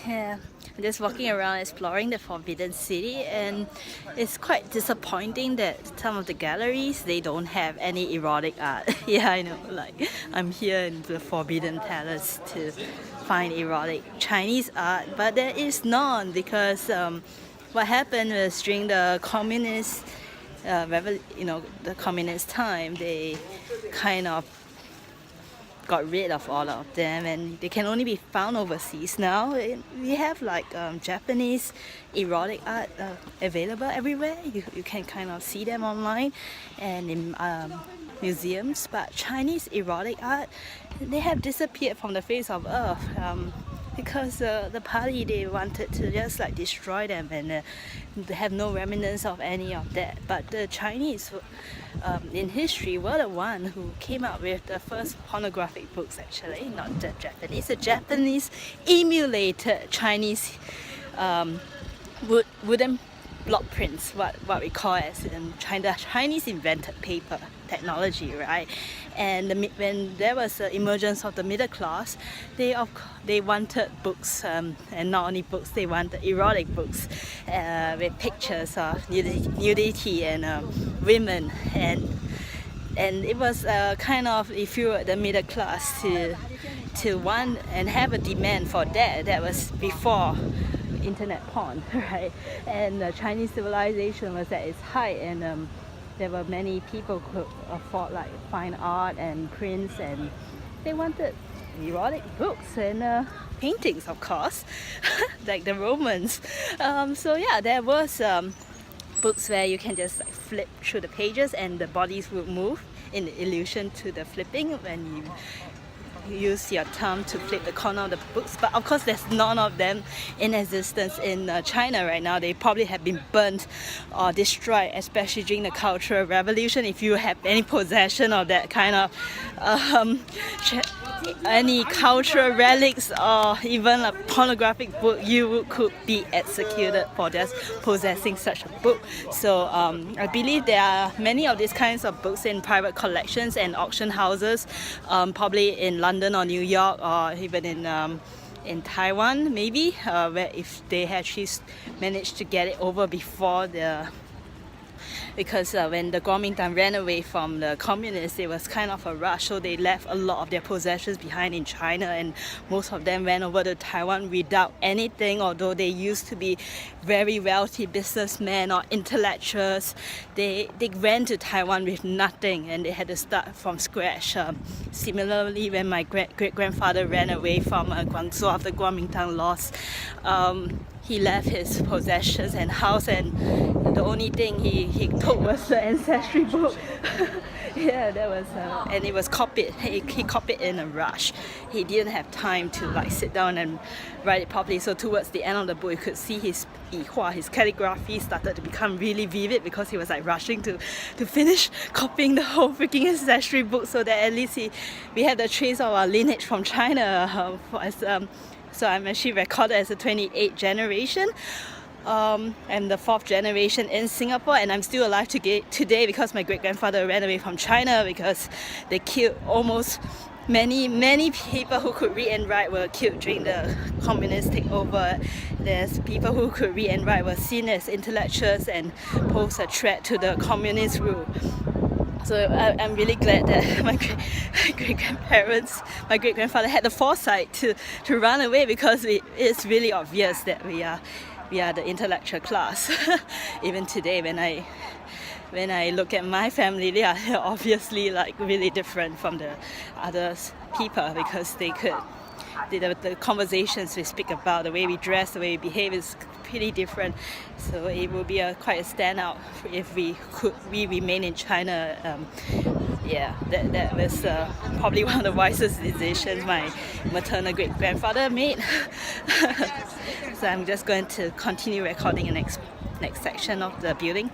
Yeah, I'm just walking around exploring the Forbidden City, and it's quite disappointing that some of the galleries they don't have any erotic art. Yeah, I know. Like I'm here in the Forbidden Palace to find erotic Chinese art, but there is none because what happened was during the communist, the communist time, they kind of got rid of all of them and they can only be found overseas now. We have like Japanese erotic art available everywhere. You can kind of see them online and in museums, but Chinese erotic art, they have disappeared from the face of earth because the party they wanted to just like destroy them and they have no remnants of any of that. But the Chinese in history were the one who came up with the first pornographic books, actually, not the Japanese. The Japanese emulated Chinese wooden block prints, what we call as in China. Chinese invented paper technology, right? And when there was the emergence of the middle class, they wanted books, and not only books, they wanted erotic books with pictures of nudity and women, and it was kind of, if you were the middle class, to want and have a demand for that. That was before internet porn, right? And Chinese civilization was at its height, and there were many people who could afford like fine art and prints, and they wanted erotic books and paintings, of course, like the Romans. So yeah, there was books where you can just like flip through the pages and the bodies would move in the illusion to the flipping when you use your thumb to flip the corner of the books. But of course there's none of them in existence in China right now. They probably have been burnt or destroyed, especially during the Cultural Revolution. If you have any possession of that kind of any cultural relics or even a pornographic book, you could be executed for just possessing such a book. So I believe there are many of these kinds of books in private collections and auction houses, probably in London or New York or even in Taiwan, maybe, where if they actually managed to get it over before because when the Kuomintang ran away from the communists, it was kind of a rush, so they left a lot of their possessions behind in China, and most of them went over to Taiwan without anything. Although they used to be very wealthy businessmen or intellectuals, they went to Taiwan with nothing and they had to start from scratch. Similarly, when my great-grandfather ran away from Guangzhou after Kuomintang lost, he left his possessions and house, and the only thing he took was the ancestry book. Yeah, that was and it was copied. He copied in a rush. He didn't have time to like sit down and write it properly. So towards the end of the book, you could see his calligraphy started to become really vivid because he was like rushing to finish copying the whole freaking ancestry book, so that at least we have the trace of our lineage from China. So I'm actually recorded as a 28th generation. I'm the 4th generation in Singapore, and I'm still alive today because my great-grandfather ran away from China because they killed almost many people who could read and write were killed during the communist takeover. There's people who could read and write were seen as intellectuals and pose a threat to the communist rule. So I'm really glad that my great-grandfather had the foresight to run away, because it's really obvious that we are the intellectual class. Even today, when I look at my family, they are obviously like really different from the other people, because the conversations we speak about, the way we dress, the way we behave is pretty different. So it will be quite a standout if we remain in China. Yeah, that was probably one of the wisest decisions my maternal great-grandfather made. So I'm just going to continue recording the next section of the building.